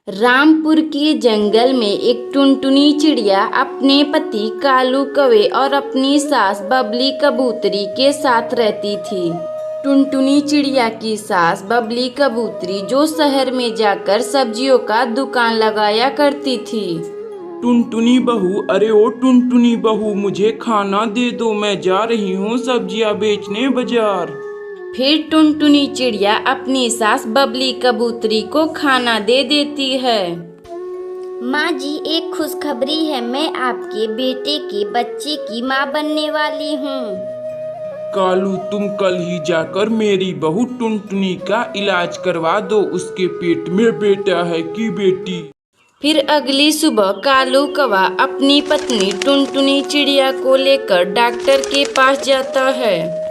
रामपुर के जंगल में एक टुनटुनी चिड़िया अपने पति कालू कौवे और अपनी सास बबली कबूतरी के साथ रहती थी। टुनटुनी चिड़िया की सास बबली कबूतरी जो शहर में जाकर सब्जियों का दुकान लगाया करती थी। टुनटुनी बहू, अरे ओ टुनटुनी बहू, मुझे खाना दे दो, मैं जा रही हूँ सब्जियाँ बेचने बाजार। फिर टुनटुनी चिड़िया अपनी सास बबली कबूतरी को खाना दे देती है। माँ जी, एक खुशखबरी है, मैं आपके बेटे के बच्चे की माँ बनने वाली हूँ। कालू, तुम कल ही जाकर मेरी बहू टुनटुनी का इलाज करवा दो, उसके पेट में बेटा है कि बेटी। फिर अगली सुबह कालू कौवा अपनी पत्नी टुनटुनी चिड़िया को लेकर डॉक्टर के पास जाता है।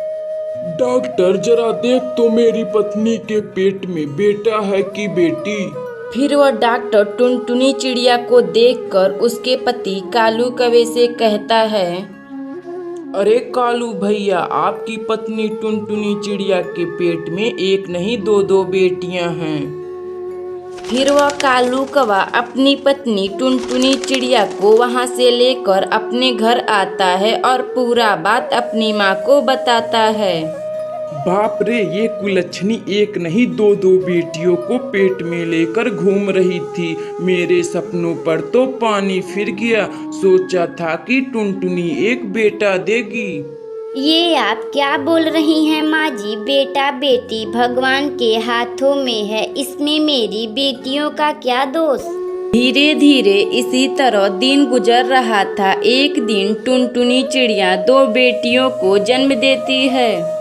डॉक्टर, जरा देख तो मेरी पत्नी के पेट में बेटा है कि बेटी। फिर वह डॉक्टर टुनटुनी चिड़िया को देखकर उसके पति कालू कौवे से कहता है, अरे कालू भैया, आपकी पत्नी टुनटुनी चिड़िया के पेट में एक नहीं दो बेटियां हैं। फिर वह कालू कौवा अपनी पत्नी टुनटुनी चिड़िया को वहां से लेकर अपने घर आता है और पूरा बात अपनी माँ को बताता है। बाप रे, ये कुलच्छनी एक नहीं दो बेटियों को पेट में लेकर घूम रही थी। मेरे सपनों पर तो पानी फिर गया। सोचा था कि टुनटुनी एक बेटा देगी। ये आप क्या बोल रही हैं माँ जी? बेटा बेटी भगवान के हाथों में है, इसमें मेरी बेटियों का क्या दोष? धीरे धीरे इसी तरह दिन गुजर रहा था। एक दिन टुनटुनी चिड़िया 2 बेटियों को जन्म देती है।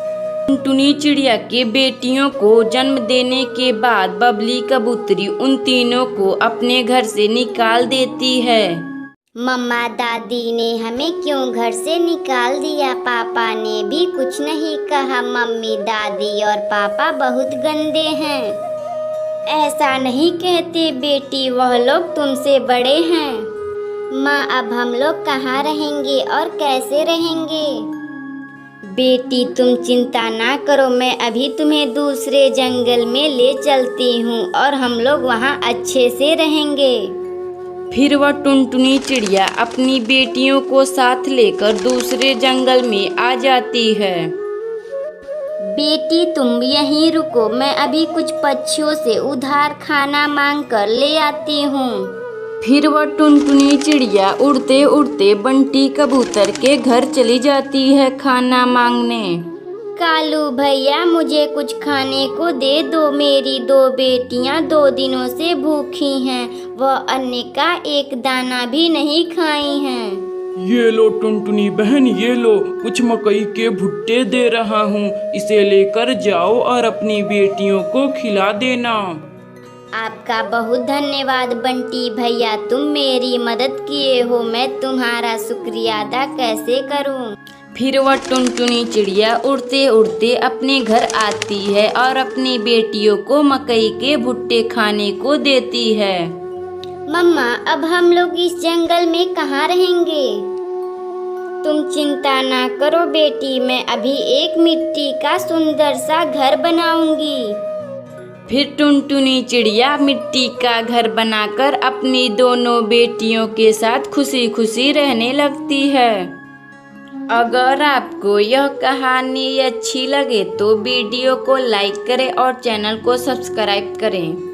टुनटुनी चिड़िया के बेटियों को जन्म देने के बाद बबली कबूतरी उन तीनों को अपने घर से निकाल देती है। मम्मा, दादी ने हमें क्यों घर से निकाल दिया? पापा ने भी कुछ नहीं कहा। मम्मी, दादी और पापा बहुत गंदे हैं। ऐसा नहीं कहते बेटी, वह लोग तुमसे बड़े हैं। माँ, अब हम लोग कहाँ रहेंगे और कैसे रहेंगे? बेटी, तुम चिंता ना करो, मैं अभी तुम्हें दूसरे जंगल में ले चलती हूँ और हम लोग वहाँ अच्छे से रहेंगे। फिर वह टुनटुनी चिड़िया अपनी बेटियों को साथ लेकर दूसरे जंगल में आ जाती है। बेटी, तुम यहीं रुको, मैं अभी कुछ पक्षियों से उधार खाना मांग कर ले आती हूँ। फिर वह टुनटुनी चिड़िया उड़ते उड़ते बंटी कबूतर के घर चली जाती है खाना मांगने। कालू भैया, मुझे कुछ खाने को दे दो, मेरी 2 बेटियां 2 दिनों से भूखी हैं, वह अन्न का एक दाना भी नहीं खाई हैं। ये लो टुनटुनी बहन, ये लो, कुछ मकई के भुट्टे दे रहा हूँ, इसे लेकर जाओ और अपनी बेटियों को खिला देना। आपका बहुत धन्यवाद बंटी भैया, तुम मेरी मदद किए हो, मैं तुम्हारा शुक्रिया अदा कैसे करूं? फिर वह टुनटुनी चिड़िया उड़ते उड़ते अपने घर आती है और अपनी बेटियों को मकई के भुट्टे खाने को देती है। मम्मा, अब हम लोग इस जंगल में कहाँ रहेंगे? तुम चिंता ना करो बेटी, मैं अभी एक मिट्टी का सुंदर सा घर बनाऊंगी। फिर टुनटुनी चिड़िया मिट्टी का घर बनाकर अपनी दोनों बेटियों के साथ खुशी खुशी रहने लगती है। अगर आपको यह कहानी अच्छी लगे तो वीडियो को लाइक करें और चैनल को सब्सक्राइब करें।